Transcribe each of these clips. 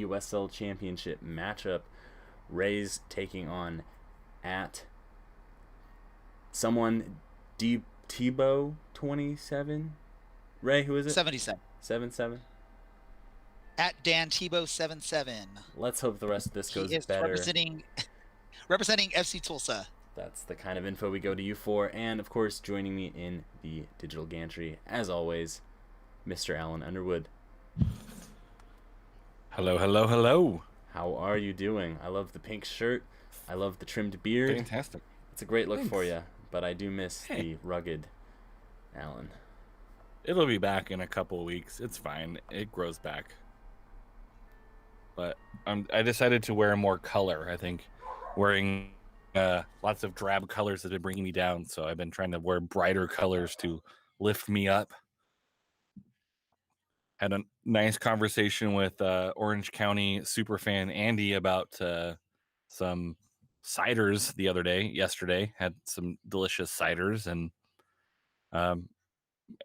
eUSL Championship matchup. Ray's taking on at someone Tebow 27. Ray, who is it? 77. 77. At Dan Tebow 77. Let's hope the rest of this goes He is better. representing FC Tulsa. That's the kind of info we go to you for. And, of course, joining me in the digital gantry, as always, Mr. Allen Underwood. Hello, hello, hello. How are you doing? I love the pink shirt. I love the trimmed beard. Fantastic. It's a great look for you, but I do miss the rugged Allen. It'll be back in a couple of weeks. It's fine. It grows back. But I decided to wear more color. I think wearing lots of drab colors has been bringing me down, so I've been trying to wear brighter colors to lift me up. Had a nice conversation with Orange County superfan Andy about some ciders the other day. Yesterday, had some delicious ciders, and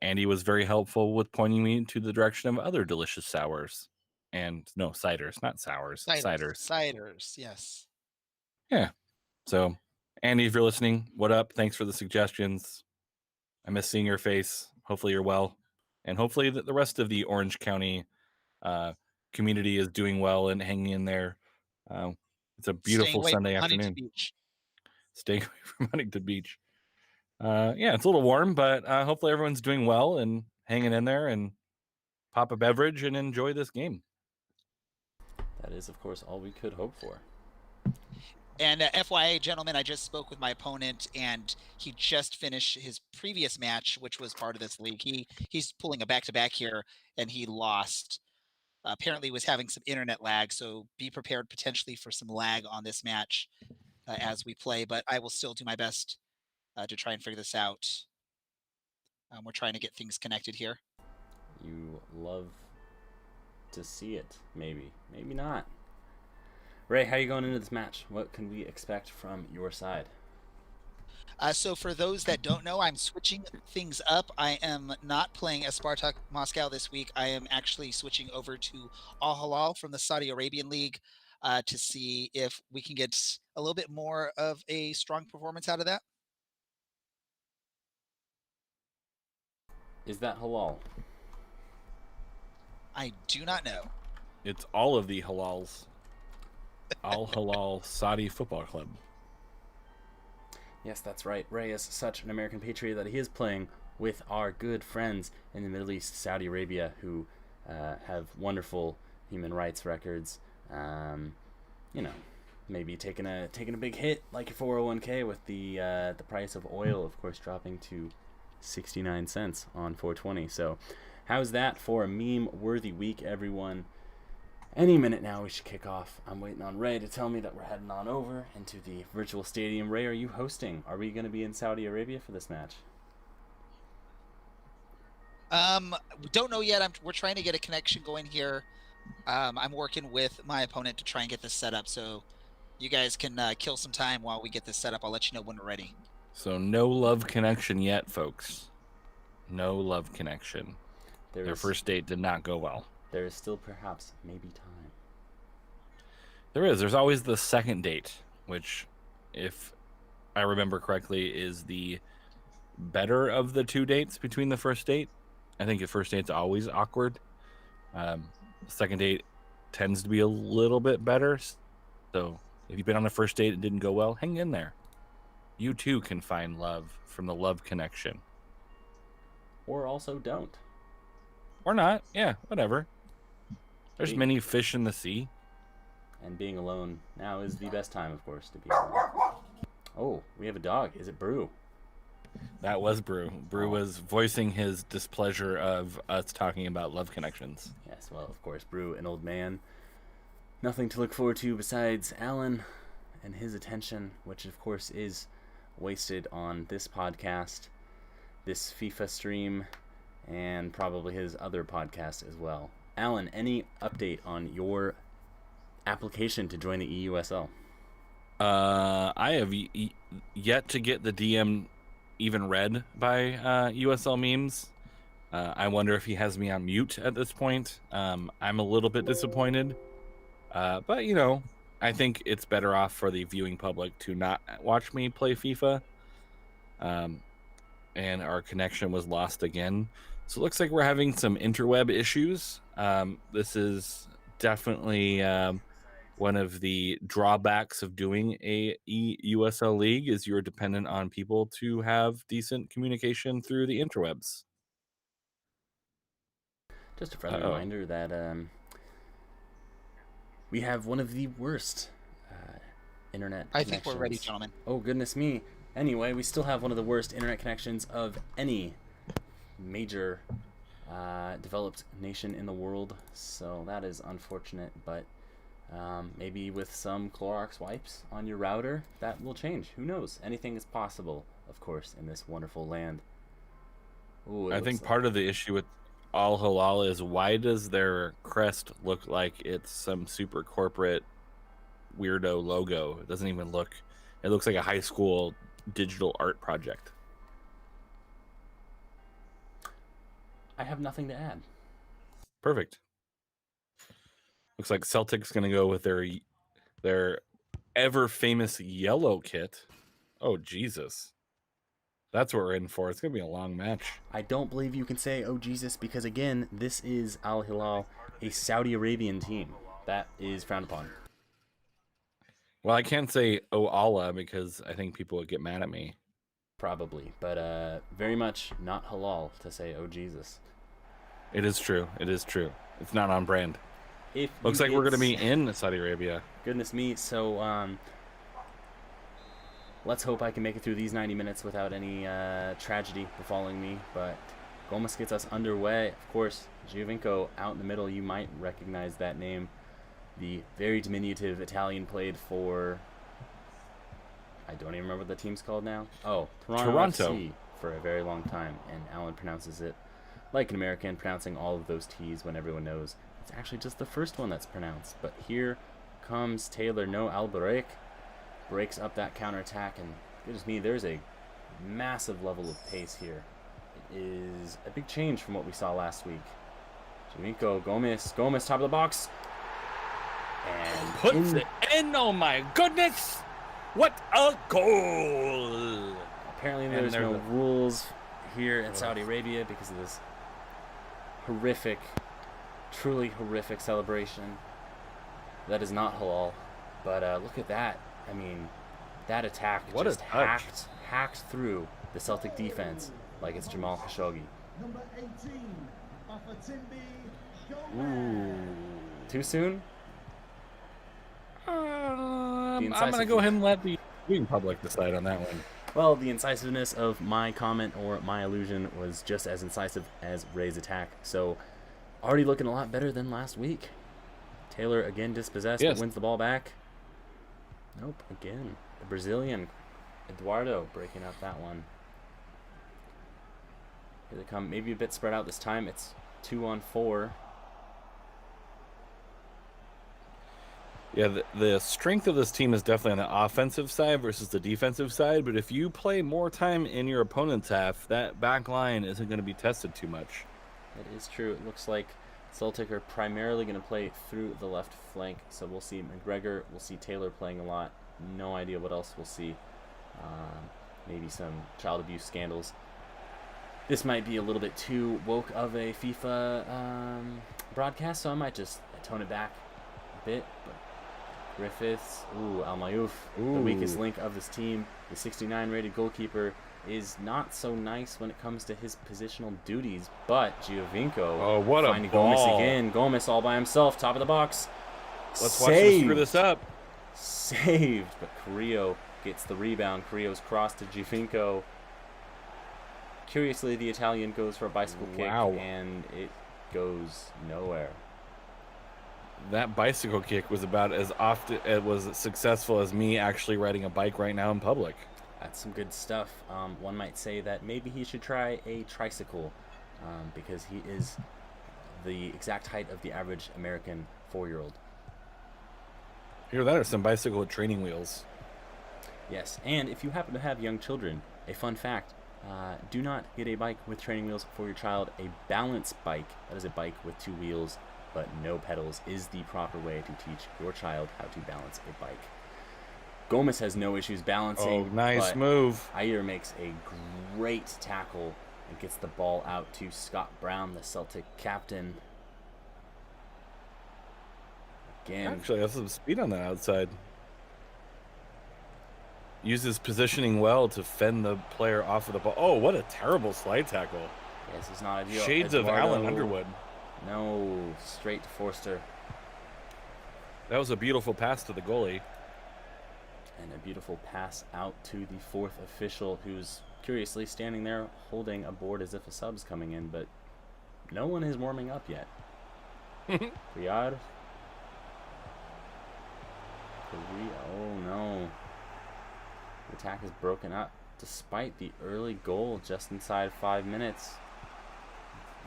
Andy was very helpful with pointing me to the direction of other delicious sours. And no, ciders, not sours. Ciders. Ciders, yes. Yeah. So, Andy, if you're listening, what up? Thanks for the suggestions. I miss seeing your face. Hopefully you're well. And hopefully the rest of the Orange County community is doing well and hanging in there. It's a beautiful Sunday afternoon. Staying away from Huntington Beach. Yeah, it's a little warm, but hopefully everyone's doing well and hanging in there, and pop a beverage and enjoy this game. That is, of course, all we could hope for. And FYI, gentlemen, I just spoke with my opponent, and he just finished his previous match, which was part of this league. He's pulling a back-to-back here, and he lost. Apparently was having some internet lag, so be prepared potentially for some lag on this match as we play. But I will still do my best to try and figure this out. We're trying to get things connected here. You love to see it, maybe not. Ray, how are you going into this match? What can we expect from your side? So for those that don't know, I'm switching things up. I am not playing as Spartak Moscow this week. I am actually switching over to Al Hilal from the Saudi Arabian League to see if we can get a little bit more of a strong performance out of that. Is that halal? I do not know. It's all of the halals. Al Hilal Saudi Football Club. Yes, that's right. Ray is such an American patriot that he is playing with our good friends in the Middle East, Saudi Arabia, who have wonderful human rights records. Maybe taking a big hit like your 401k with the price of oil, of course, dropping to 69 cents on 420. So how's that for a meme-worthy week, everyone? Any minute now we should kick off. I'm waiting on Ray to tell me that we're heading on over into the virtual stadium. Ray, are you hosting? Are we going to be in Saudi Arabia for this match? We don't know yet. We're trying to get a connection going here. I'm working with my opponent to try and get this set up, so you guys can kill some time while we get this set up. I'll let you know when we're ready. So no love connection yet, folks. No love connection. Their first date did not go well. There is still perhaps maybe time. There is. There's always the second date, which, if I remember correctly, is the better of the two dates between the first date. I think the first date's always awkward. Second date tends to be a little bit better. So if you've been on the first date and didn't go well, hang in there. You too can find love from the love connection. Or also don't. Or not. Yeah, whatever. There's many fish in the sea. And being alone now is the best time, of course, to be alone. Oh, we have a dog. Is it Brew? That was Brew. Brew was voicing his displeasure of us talking about love connections. Yes, well, of course, Brew, an old man. Nothing to look forward to besides Alan and his attention, which, of course, is wasted on this podcast, this FIFA stream, and probably his other podcast as well. Alan, any update on your application to join the eUSL? I have yet to get the DM even read by USL memes. I wonder if he has me on mute at this point. I'm a little bit disappointed. But, you know, I think it's better off for the viewing public to not watch me play FIFA. And our connection was lost again. So it looks like we're having some interweb issues. This is definitely one of the drawbacks of doing a eUSL league is you're dependent on people to have decent communication through the interwebs. Just a friendly reminder that we have one of the worst internet I connections. think we're ready, gentlemen. Oh, goodness me. Anyway, we still have one of the worst internet connections of any major developed nation in the world. So that is unfortunate, but maybe with some Clorox wipes on your router, that will change. Who knows? Anything is possible, of course, in this wonderful land. Ooh, I think part of the issue with Al Hilal is why does their crest look like it's some super corporate weirdo logo? It doesn't even look. It looks like a high school digital art project. I have nothing to add. Perfect. Looks like Celtic's going to go with their ever famous yellow kit. Oh, Jesus. That's what we're in for. It's going to be a long match. I don't believe you can say, oh, Jesus, because, again, this is Al Hilal, a Saudi Arabian team. That is frowned upon. Well, I can't say, oh, Allah, because I think people would get mad at me. Probably, but very much not halal to say, oh, Jesus. It is true. It is true. It's not on brand. If Looks like we're going to be in Saudi Arabia. Goodness me. So let's hope I can make it through these 90 minutes without any tragedy befalling me. But Gomez gets us underway. Of course, Giovinco out in the middle. You might recognize that name. The very diminutive Italian played for... I don't even remember what the team's called now. Oh, Toronto FC for a very long time. And Alan pronounces it like an American, pronouncing all of those T's when everyone knows it's actually just the first one that's pronounced. But here comes Taylor. No, Albarek breaks up that counterattack, and goodness me, there's a massive level of pace here. It is a big change from what we saw last week. Giovinco, Gomez, top of the box. And puts it in. Oh my goodness. What a goal. Apparently there's no rules here in Saudi Arabia because of this horrific, truly horrific celebration. That is not halal. But look at that. I mean, that attack just hacked through the Celtic defense like it's Jamal Khashoggi. Number 18, Ooh. Too soon? I'm going to go ahead and let the viewing public decide on that one. Well, the incisiveness of my comment or my illusion was just as incisive as Ray's attack. So, already looking a lot better than last week. Taylor again dispossessed, but wins the ball back. Nope, again. The Brazilian, Eduardo, breaking up that one. Here they come. Maybe a bit spread out this time. It's 2-on-4. Yeah, the strength of this team is definitely on the offensive side versus the defensive side. But if you play more time in your opponent's half, that back line isn't going to be tested too much. That is true. It looks like Celtic are primarily going to play through the left flank. So we'll see McGregor. We'll see Taylor playing a lot. No idea what else we'll see. Maybe some child abuse scandals. This might be a little bit too woke of a FIFA broadcast, so I might just tone it back a bit. But Griffiths, Al Mayouf, the weakest link of this team. The 69 rated goalkeeper is not so nice when it comes to his positional duties, but Giovinco finding Gomez again. Gomez all by himself, top of the box. Let's watch him screw this up. Saved, but Carrillo gets the rebound. Carrillo's cross to Giovinco. Curiously, the Italian goes for a bicycle kick, and it goes nowhere. That bicycle kick was about as often it was successful as me actually riding a bike right now in public. That's some good stuff. One might say that maybe he should try a tricycle because he is the exact height of the average American 4-year-old. Here, that are some bicycle with training wheels. Yes, and if you happen to have young children, a fun fact, do not get a bike with training wheels for your child. A balance bike, that is a bike with 2 wheels, but no pedals is the proper way to teach your child how to balance a bike. Gomez has no issues balancing. Oh, nice move. Ayer makes a great tackle and gets the ball out to Scott Brown, the Celtic captain. Again, Actually, has some speed on the outside. Uses positioning well to fend the player off of the ball. Oh, what a terrible slide tackle. yes, it's not ideal. Shades of Alan Underwood. No, straight to Forster. That was a beautiful pass to the goalie. And a beautiful pass out to the fourth official, who's curiously standing there holding a board as if a sub's coming in, but no one is warming up yet. Briard. Oh no. The attack is broken up despite the early goal just inside 5 minutes.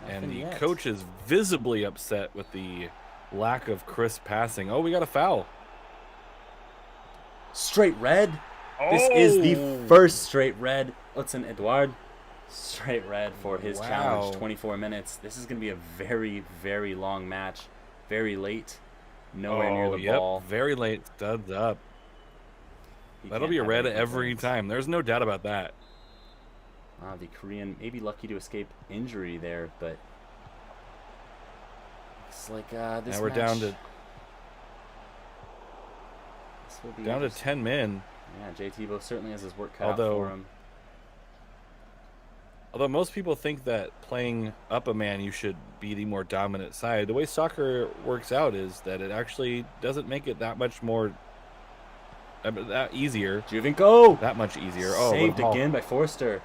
Nothing And the yet. coach is visibly upset with the lack of crisp passing. Oh, we got a foul. Straight red. This is the first straight red. Hudson Edouard. Straight red for his challenge. 24 minutes. This is going to be a very, very long match. Very late. Nowhere near the ball. Very late. Studs up. He That'll can't be a have red any every complaints. time. There's no doubt about that. The Korean may be lucky to escape injury there, but looks like this Now we're match, down to this will be down to interesting. 10 men. Yeah, JT certainly has his work cut out Although- for him. Although most people think that playing up a man, you should be the more dominant side. The way soccer works out is that it actually doesn't make it that much more that easier. Juvinko That much easier. Oh, saved what a ball. again by Forster.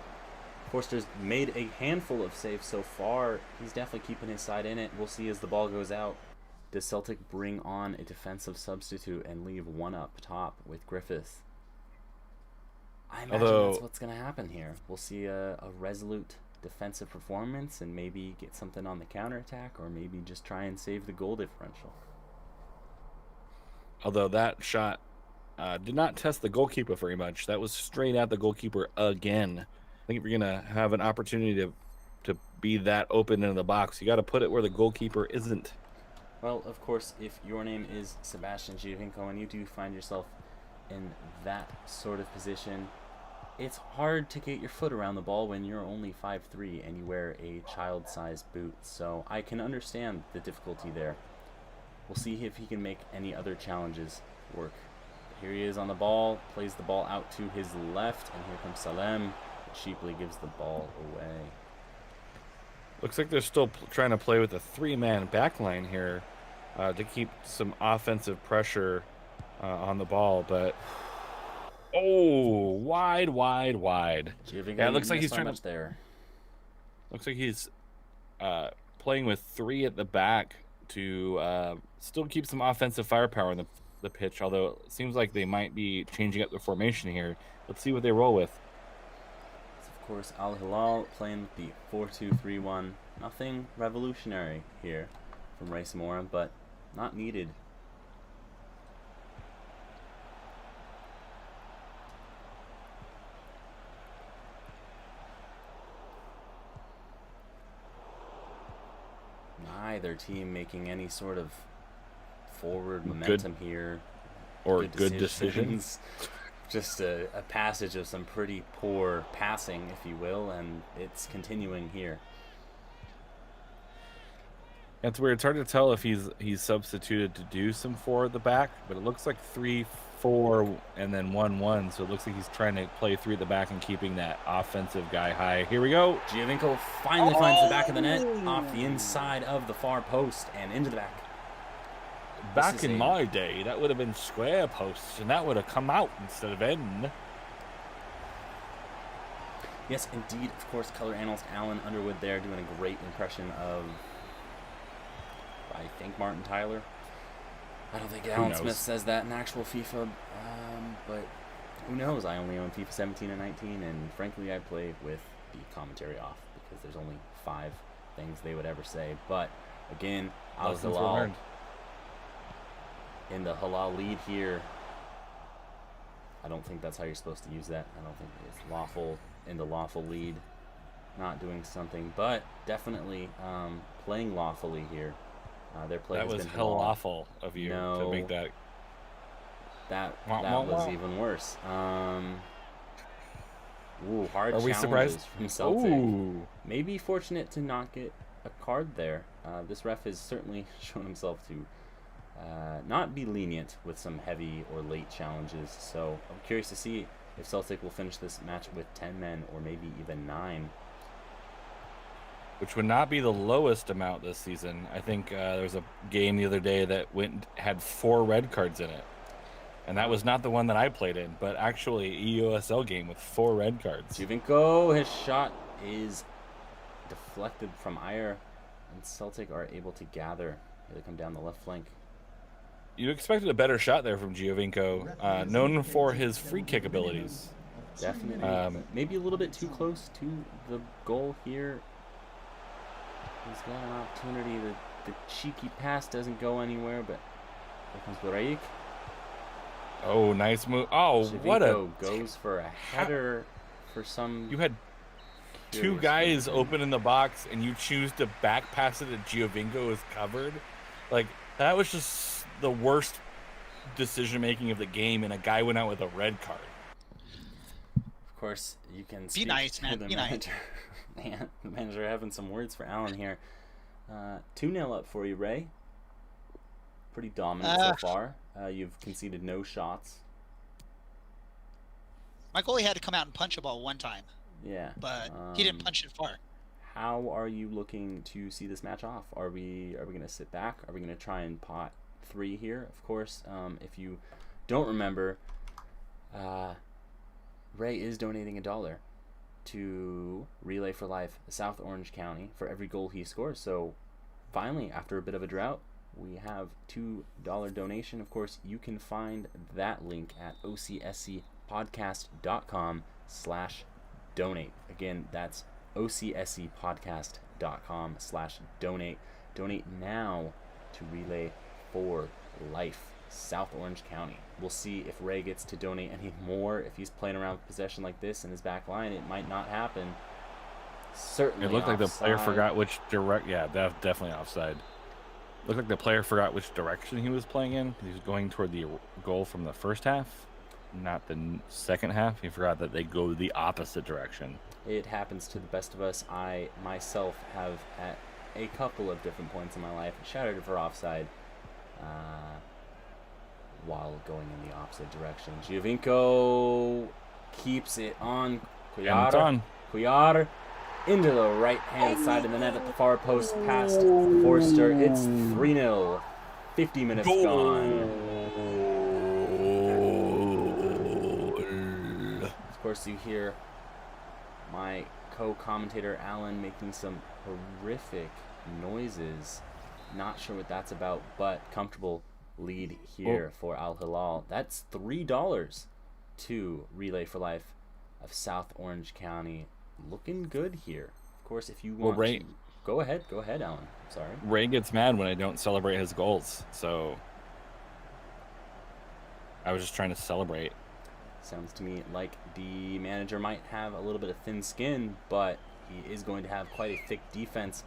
Forster's made a handful of saves so far. He's definitely keeping his side in it. We'll see as the ball goes out. Does Celtic bring on a defensive substitute and leave one up top with Griffith? I imagine that's what's going to happen here. We'll see a resolute defensive performance and maybe get something on the counterattack, or maybe just try and save the goal differential. Although that shot did not test the goalkeeper very much. That was straight at the goalkeeper again. I think if you're going to have an opportunity to be that open in the box, you got to put it where the goalkeeper isn't. Well, of course, if your name is Sebastian Giovinco and you do find yourself in that sort of position, it's hard to get your foot around the ball when you're only 5'3" and you wear a child-sized boot. So I can understand the difficulty there. We'll see if he can make any other challenges work. Here he is on the ball, plays the ball out to his left, and here comes Salem. Cheaply gives the ball away. Looks like they're still trying to play with a 3-man back line here to keep some offensive pressure on the ball, but wide. Giovinco, Yeah, it looks like he's missed by trying much to. there. Looks like he's playing with 3 at the back to still keep some offensive firepower in the pitch. Although it seems like they might be changing up the formation here. Let's see what they roll with. Of course, Al Hilal playing with the 4-2-3-1. Nothing revolutionary here from Ray Samora, but not needed. Neither team making any sort of forward momentum here. Or good decisions. Just a passage of some pretty poor passing, if you will, and it's continuing here. It's weird. It's hard to tell if he's substituted to do some 4 at the back, but it looks like 3-4 and then 1-1. So it looks like he's trying to play 3 at the back and keeping that offensive guy high. Here we go. Giovinco finally finds the back of the net off the inside of the far post and into the back. Back in my day, that would have been square posts, and that would have come out instead of in. Yes, indeed. Of course, color analyst Alan Underwood there doing a great impression of, I think, Martin Tyler. I don't think Alan Smith says that in actual FIFA, but who knows? I only own FIFA 17 and 19, and frankly, I play with the commentary off because there's only 5 things they would ever say. But again, Al Hilal in the Halal lead here. I don't think that's how you're supposed to use that. I don't think it's lawful in the lawful lead. Not doing something, but definitely playing lawfully here. Their play That has was been hell halal. awful of you to make that. That Wah, was wah. even worse. Hard Are we challenges surprised? from Celtic. Ooh. Maybe fortunate to not get a card there. This ref has certainly shown himself to not be lenient with some heavy or late challenges. So I'm curious to see if Celtic will finish this match with 10 men or maybe even 9. Which would not be the lowest amount this season. I think there was a game the other day that had 4 red cards in it. And that was not the one that I played in, but actually eUSL game with 4 red cards. Juvinko, his shot is deflected from Ayer, and Celtic are able to gather. They come down the left flank. You expected a better shot there from Giovinco, known for his free kick abilities. Definitely. Maybe a little bit too close to the goal here. He's got an opportunity. The cheeky pass doesn't go anywhere, but here comes Boraic. Oh, nice move. Oh, Giovinco what a... goes for a header for some... You had 2 guys open in the box, and you choose to back pass it and Giovinco is covered. Like, that was just the worst decision-making of the game, and a guy went out with a red card. Of course, you can speak Be nice, man. to the Be manager. Man, the manager having some words for Alan here. 2-0 up for you, Ray. Pretty dominant so far. You've conceded no shots. My goalie had to come out and punch a ball one time. Yeah. But he didn't punch it far. How are you looking to see this match off? Are we going to sit back? Are we going to try and pot 3 here? Of course, if you don't remember, Ray is donating $1 to Relay for Life, South Orange County, for every goal he scores. So finally, after a bit of a drought, we have $2 donation. Of course, you can find that link at ocscpodcast.com/donate. Again, that's ocscpodcast.com/donate. Donate now to Relay for Life, South Orange County. We'll see if Ray gets to donate any more. If he's playing around with possession like this in his back line, it might not happen. Certainly It looked offside. like the player forgot which definitely offside. Looked like the player forgot which direction he was playing in. He was going toward the goal from the first half, not the second half. He forgot that they go the opposite direction. It happens to the best of us. I myself have at a couple of different points in my life shouted for offside while going in the opposite direction. Giovinco keeps it on. Cuellar into the right-hand side of the net at the far post past Forster. It's 3-0. 50 minutes gone. Of course, you hear my co-commentator Alan making some horrific noises. Not sure what that's about, but comfortable lead here for Al Hilal. That's $3 to Relay for Life of South Orange County. Looking good here. Of course, if you want to... Go ahead, Alan. Sorry. Ray gets mad when I don't celebrate his goals, so I was just trying to celebrate. Sounds to me like the manager might have a little bit of thin skin, but he is going to have quite a thick defense,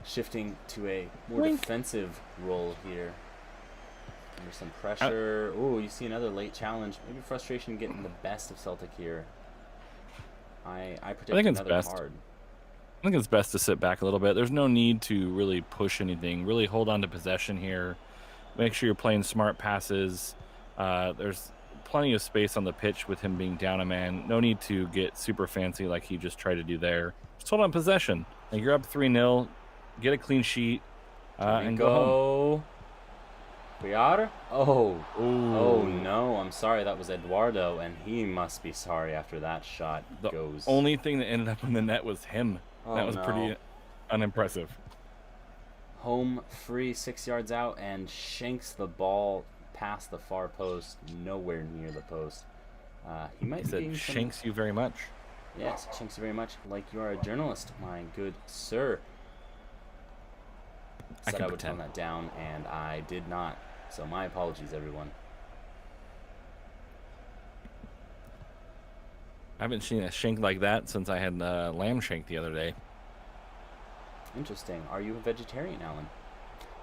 shifting to a more defensive role here. Under some pressure. Oh, you see another late challenge. Maybe frustration getting the best of Celtic here. I predict another card. I think it's best to sit back a little bit. There's no need to really push anything. Really hold on to possession here. Make sure you're playing smart passes. There's plenty of space on the pitch with him being down a man. No need to get super fancy like he just tried to do there. Just hold on possession. Like you're up 3-0. Get a clean sheet and go home. Cuellar? Oh no, I'm sorry, that was Eduardo, and he must be sorry after that shot goes. The only thing that ended up in the net was him. That was pretty unimpressive. Home free, 6 yards out, and shanks the ball past the far post, nowhere near the post. He might be said, shanks you very much. Yes, shanks you very much, like you are a journalist, my good sir. Said I would tone that down, and I did not. So my apologies, everyone. I haven't seen a shank like that since I had lamb shank the other day. Interesting. Are you a vegetarian, Alan?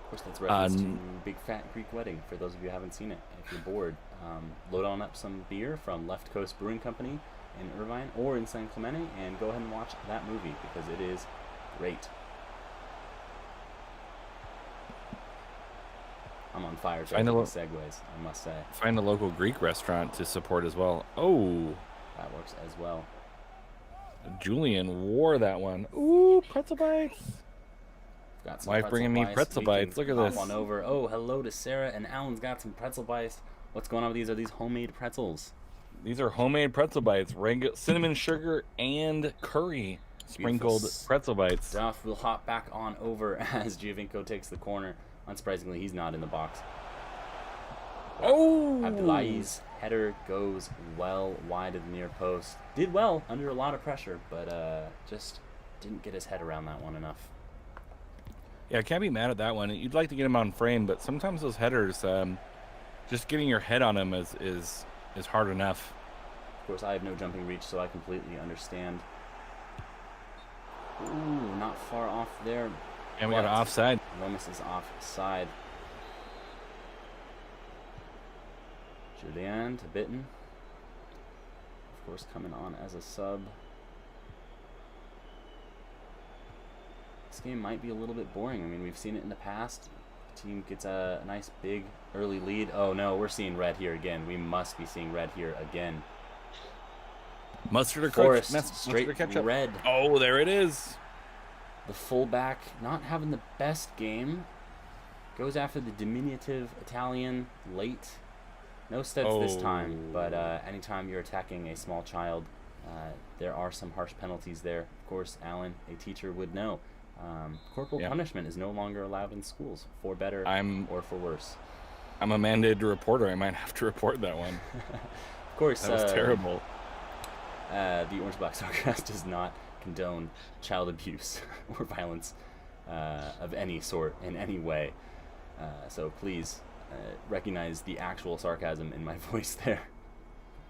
Of course, that's reference to Big Fat Greek Wedding, for those of you who haven't seen it. If you're bored, load on up some beer from Left Coast Brewing Company in Irvine or in San Clemente, and go ahead and watch that movie, because it is great. I'm on fire for segues, I must say. Find a local Greek restaurant to support as well. Oh, that works as well. Julian wore that one. Ooh, pretzel bites. Got some wife bringing me pretzel bites. Look at this. On over. Oh, hello to Sarah, and Alan's got some pretzel bites. What's going on with these? Are these homemade pretzels? These are homemade pretzel bites. Cinnamon sugar and curry sprinkled pretzel bites. Stuff. We'll hop back on over as Giovinco takes the corner. Unsurprisingly, he's not in the box. Oh! Abdullahi's header goes well wide of the near post. Did well under a lot of pressure, but just didn't get his head around that one enough. Yeah, I can't be mad at that one. You'd like to get him on frame, but sometimes those headers, just getting your head on them is hard enough. Of course, I have no jumping reach, so I completely understand. Ooh, not far off there. And we got an offside. Lomas is offside. Julian to Bitten. Of course, coming on as a sub. This game might be a little bit boring. I mean, we've seen it in the past. The team gets a nice big early lead. Oh no, we're seeing red here again. We must be seeing red here again. Mustard or Forrest, straight ketchup. Red. Oh, there it is. The fullback not having the best game. Goes after the diminutive Italian late. No studs this time, but anytime you're attacking a small child, there are some harsh penalties there. Of course, Alan, a teacher, would know. Corporal punishment is no longer allowed in schools, for better or for worse. I'm a mandated reporter. I might have to report that one. Of course. That was terrible. The Orange Black Soccercast does not condone child abuse or violence of any sort in any way. So please recognize the actual sarcasm in my voice there,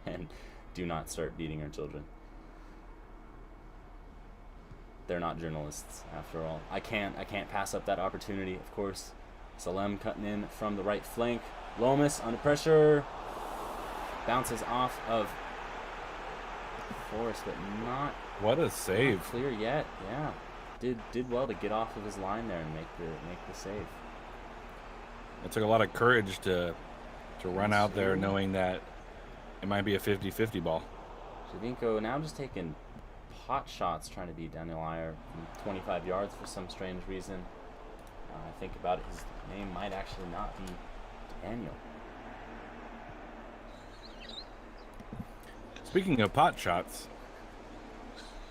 and do not start beating our children. They're not journalists, after all. I can't pass up that opportunity, of course. Salem cutting in from the right flank. Lomas under pressure. Bounces off of Forrest, but not what a save. Not clear yet. Yeah. Did well to get off of his line there and make the save. It took a lot of courage to run out there knowing that it might be a 50-50 ball. Giovinco now just taking pot shots, trying to beat Daniel Ayer from 25 yards for some strange reason. I think about it, his name might actually not be Daniel. Speaking of pot shots,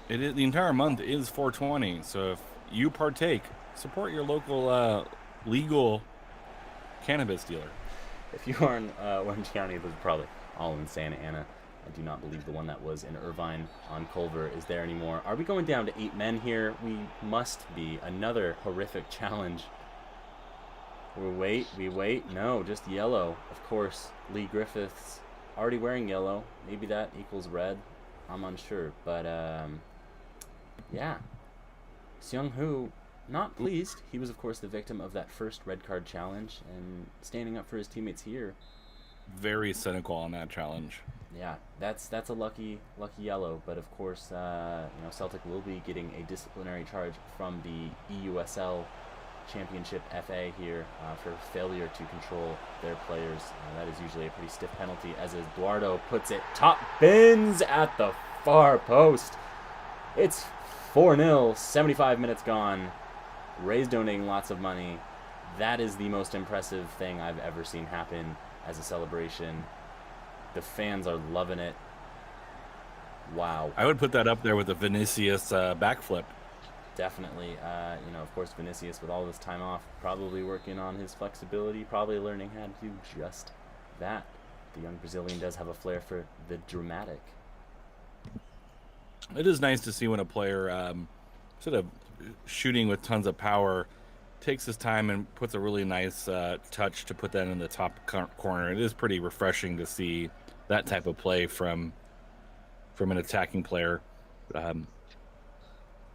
the entire month is 420, so if you partake, support your local legal cannabis dealer. If you are in Orange County, those are probably all in Santa Ana. I do not believe the one that was in Irvine on Culver is there anymore. Are we going down to 8 men here? We must be. Another horrific challenge. We wait. No, just yellow. Of course, Lee Griffiths already wearing yellow. Maybe that equals red. I'm unsure. But, yeah. Seung-Hoo, not pleased. He was, of course, the victim of that first red card challenge, and standing up for his teammates here. Very cynical on that challenge. Yeah, that's a lucky yellow, but of course, Celtic will be getting a disciplinary charge from the eUSL Championship FA here for failure to control their players. That is usually a pretty stiff penalty, as Eduardo puts it top bins at the far post. It's 4-0, 75 minutes gone. Ray's donating lots of money. That is the most impressive thing I've ever seen happen as a celebration. The fans are loving it. Wow. I would put that up there with the Vinicius backflip. Definitely. Of course, Vinicius, with all this time off, probably working on his flexibility, probably learning how to do just that. The young Brazilian does have a flair for the dramatic. It is nice to see when a player, instead of shooting with tons of power, takes his time and puts a really nice touch to put that in the top corner. It is pretty refreshing to see that type of play from an attacking player.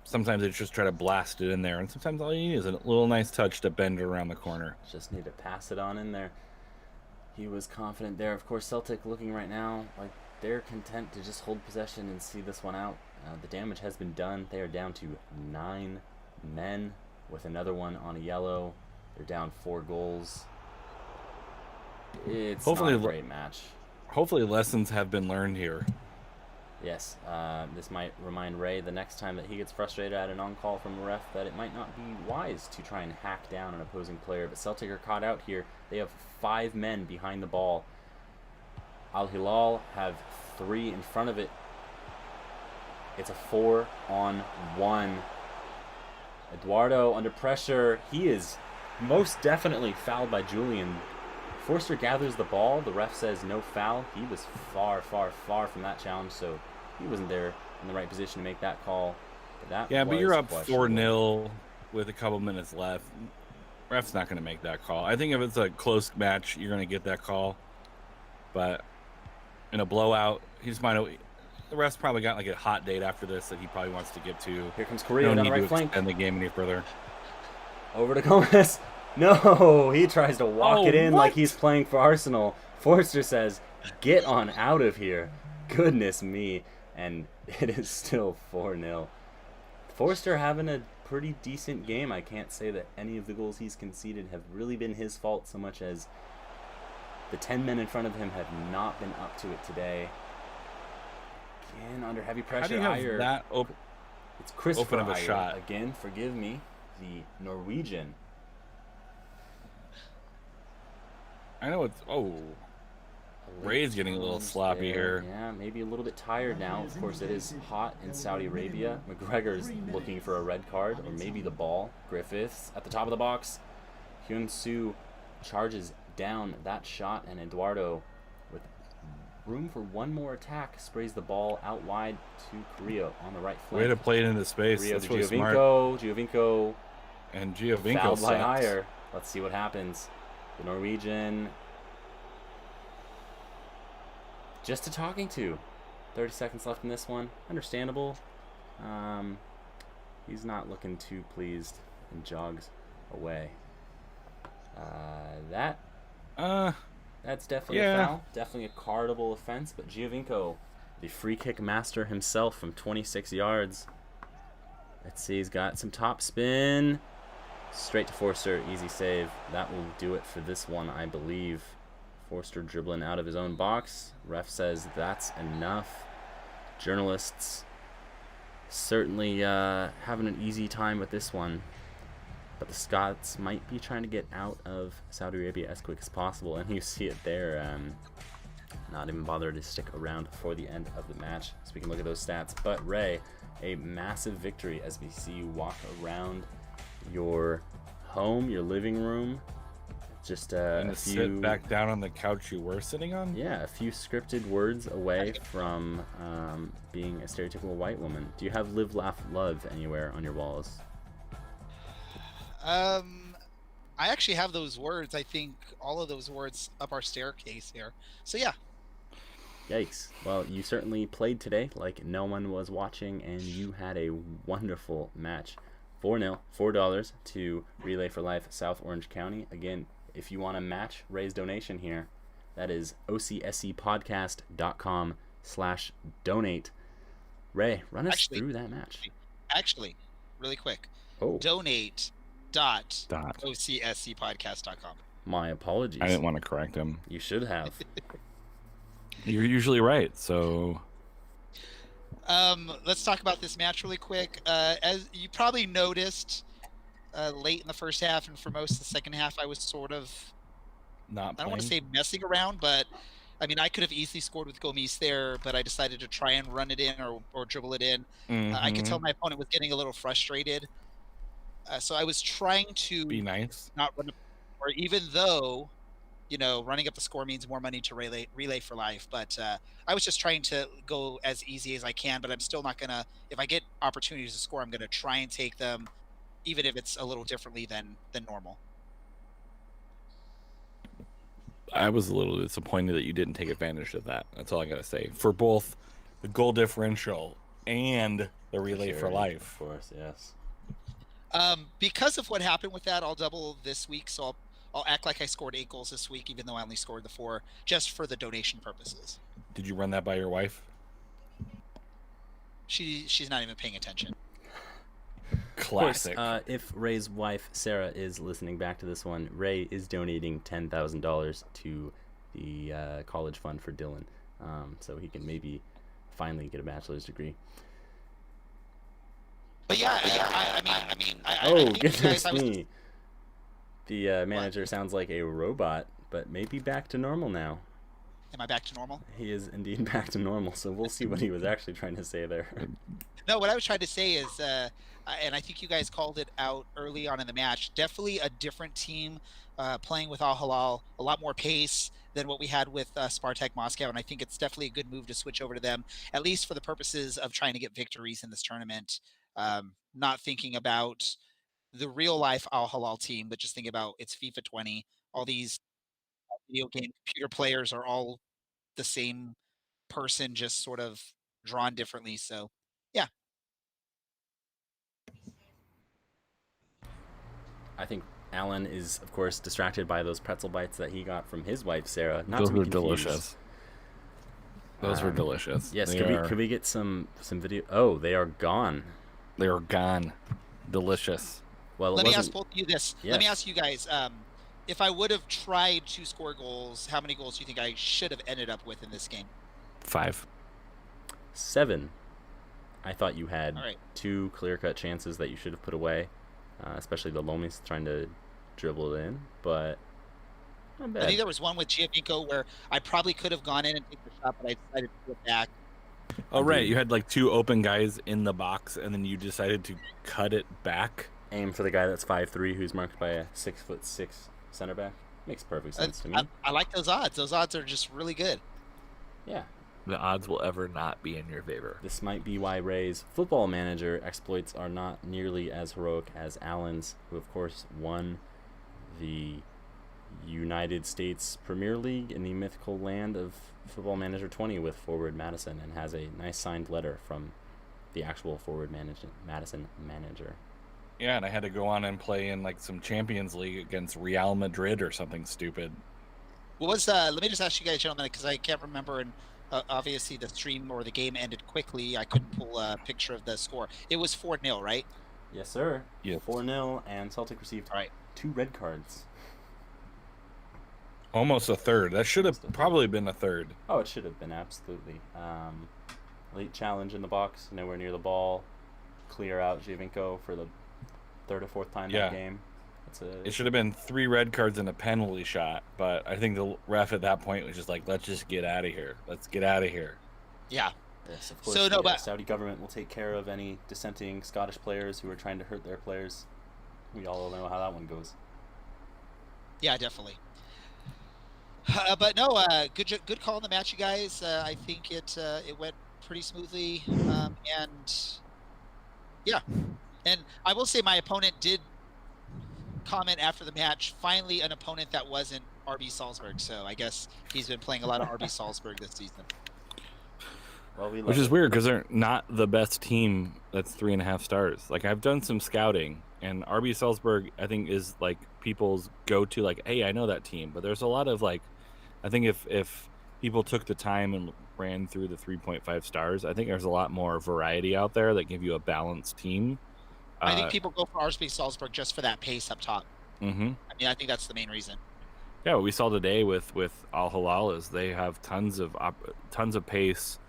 sometimes they just try to blast it in there, and sometimes all you need is a little nice touch to bend it around the corner. Just need to pass it on in there. He was confident there. Of course, Celtic looking right now like they're content to just hold possession and see this one out. The damage has been done. They are down to 9 men with another one on a yellow. They're down 4 goals. It's hopefully not a great match. Hopefully lessons have been learned here. Yes, this might remind Ray the next time that he gets frustrated at an on-call from a ref that it might not be wise to try and hack down an opposing player. But Celtic are caught out here. They have 5 men behind the ball. Al Hilal have 3 in front of it. It's a 4-on-1. Eduardo under pressure. He is most definitely fouled by Julian. Forster gathers the ball. The ref says no foul. He was far, far, far from that challenge, so he wasn't there in the right position to make that call. But you're up 4-0 with a couple minutes left. Ref's not going to make that call. I think if it's a close match, you're going to get that call. But in a blowout, the ref's probably got like a hot date after this that he probably wants to get to. Here comes Correa down the right flank. And the game any further. Over to Gomez. No, he tries to walk it in like he's playing for Arsenal. Forster says, get on out of here. Goodness me. And it is still 4-0. Forster having a pretty decent game. I can't say that any of the goals he's conceded have really been his fault so much as the 10 men in front of him have not been up to it today. Again, under heavy pressure. How do you have that open? It's Christopher of a shot. Again, forgive me, the Norwegian. I know it's... Ray's getting a little sloppy here. Yeah, maybe a little bit tired now. Of course, it is hot in Saudi Arabia. McGregor's looking for a red card, or maybe the ball. Griffiths at the top of the box. Hyun-Soo charges down that shot, and Eduardo, with room for one more attack, sprays the ball out wide to Carrillo on the right flank. Way to play it into space. Carrillo That's to really smart. Giovinco. And Giovinco fouled by Ayer. Let's see what happens. The Norwegian just a talking to. 30 seconds left in this one. Understandable. He's not looking too pleased and jogs away. That's definitely a foul. Definitely a cardable offense. But Giovinco, the free kick master himself from 26 yards. Let's see, he's got some top spin. Straight to Forster, easy save. That will do it for this one, I believe. Forster dribbling out of his own box. Ref says that's enough. Journalists certainly having an easy time with this one. But the Scots might be trying to get out of Saudi Arabia as quick as possible. And you see it there. Not even bother to stick around for the end of the match. So we can look at those stats. But Ray, a massive victory as we see you walk around your home, your living room. Just a few... sit back down on the couch you were sitting on? Yeah, a few scripted words away from being a stereotypical white woman. Do you have live, laugh, love anywhere on your walls? I actually have those words. I think all of those words up our staircase here. So yeah. Yikes. Well, you certainly played today like no one was watching, and you had a wonderful match. 4-0, $4 to Relay for Life South Orange County. Again, if you want to match Ray's donation here, that is ocscpodcast.com/donate. Ray, run us through that match. Actually, really quick. Donate.ocscpodcast.com. My apologies. I didn't want to correct him. You should have. You're usually right, so... Let's talk about this match really quick. As you probably noticed, late in the first half and for most of the second half, I was sort of I don't want to say messing around, but I mean, I could have easily scored with Gomis there, but I decided to try and run it in or dribble it in. I could tell my opponent was getting a little frustrated. So I was trying to be nice, not run, or even though, you know, running up the score means more money to relay for life. But I was just trying to go as easy as I can, but I'm still not going to, if I get opportunities to score, I'm going to try and take them, even if it's a little differently than normal. I was a little disappointed that you didn't take advantage of that. That's all I got to say. For both the goal differential and the relay for life. Of course, yes. Because of what happened with that, I'll double this week. So I'll act like I scored 8 goals this week, even though I only scored the 4, just for the donation purposes. Did you run that by your wife? She's not even paying attention. Classic. Of course, if Ray's wife Sarah is listening back to this one, Ray is donating $10,000 to the college fund for Dylan, so he can maybe finally get a bachelor's degree. But yeah, I mean, Oh, goodness me. The manager sounds like a robot, but maybe back to normal now. Am I back to normal? He is indeed back to normal, so we'll see what he was actually trying to say there. No, what I was trying to say is, and I think you guys called it out early on in the match, definitely a different team playing with Al Hilal, a lot more pace than what we had with Spartak Moscow, and I think it's definitely a good move to switch over to them, at least for the purposes of trying to get victories in this tournament. Not thinking about the real life Al Hilal team, but just thinking about it's FIFA 20. All these video game computer players are all the same person, just sort of drawn differently. So, yeah. I think Alan is, of course, distracted by those pretzel bites that he got from his wife, Sarah. Not Those to be were confused. delicious. Those were delicious. Yes, could we get some video? Oh, they are gone. They are gone. Delicious. Well, let me ask both of you this. Yes. Let me ask you guys, if I would have tried to score goals, how many goals do you think I should have ended up with in this game? 5. 7. I thought you had All right. 2 clear-cut chances that you should have put away, especially the Lomis trying to dribble it in, but not bad. I think there was one with Giovinco where I probably could have gone in and taken the shot, but I decided to put it back. Oh, right. You had like 2 open guys in the box, and then you decided to cut it back. Aim for the guy that's 5'3", who's marked by a 6'6" center back. Makes perfect sense to me. I like those odds. Those odds are just really good. Yeah. The odds will ever not be in your favor. This might be why Ray's football manager exploits are not nearly as heroic as Allen's, who of course won the United States Premier League in the mythical land of Football Manager 20 with forward Madison, and has a nice signed letter from the actual forward Madison manager. Yeah, and I had to go on and play in like some Champions League against Real Madrid or something stupid. What was let me just ask you guys, gentlemen, because I can't remember, and obviously the stream or the game ended quickly. I couldn't pull a picture of the score. It was 4-0, right? Yes, sir. Yeah. 4-0, and Celtic received 2 red cards. Almost a third. That should have probably been a third. Oh, it should have been, absolutely. Late challenge in the box, nowhere near the ball. Clear out Giovinco for the 3rd or 4th time that game. It should have been 3 red cards and a penalty shot, but I think the ref at that point was just like, let's just get out of here. Let's get out of here. Yeah. Yes, of course, the Saudi government will take care of any dissenting Scottish players who are trying to hurt their players. We all know how that one goes. Yeah, definitely. But no, good call in the match, you guys. I think it went pretty smoothly, and yeah. And I will say my opponent did comment after the match, finally an opponent that wasn't RB Salzburg. So I guess he's been playing a lot of RB Salzburg this season. Well, which is weird because they're not the best team that's 3.5 stars. Like, I've done some scouting, and RB Salzburg, I think, is like people's go-to, like, hey, I know that team. But there's a lot of, like, I think if people took the time and ran through the 3.5 stars, I think there's a lot more variety out there that give you a balanced team. I think people go for RB Salzburg just for that pace up top. Mm-hmm. I mean, I think that's the main reason. Yeah, what we saw today with Al Hilal is they have tons of pace,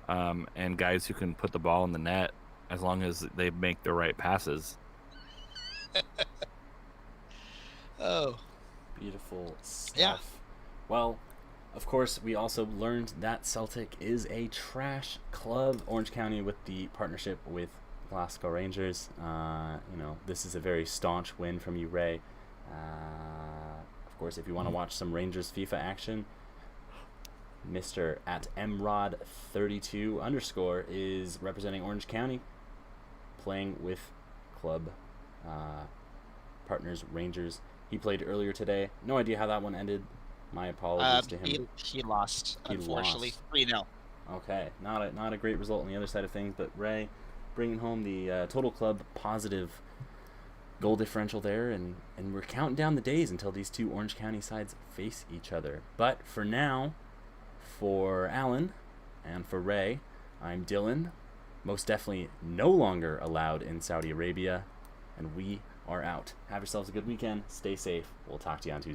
and guys who can put the ball in the net as long as they make the right passes. Oh, beautiful stuff. Yeah. Well, of course, we also learned that Celtic is a trash club. Orange County with the partnership with Glasgow Rangers. This is a very staunch win from you, Ray. Of course, if you want to watch some Rangers FIFA action, Mr. at mrod32_ is representing Orange County, playing with club partners Rangers. He played earlier today. No idea how that one ended. My apologies to him. He lost, unfortunately, 3-0. Okay, not a great result on the other side of things, but Ray bringing home the total club positive goal differential there, and we're counting down the days until these two Orange County sides face each other. But for now, for Alan and for Ray, I'm Dylan, most definitely no longer allowed in Saudi Arabia, and we are out. Have yourselves a good weekend. Stay safe. We'll talk to you on Tuesday.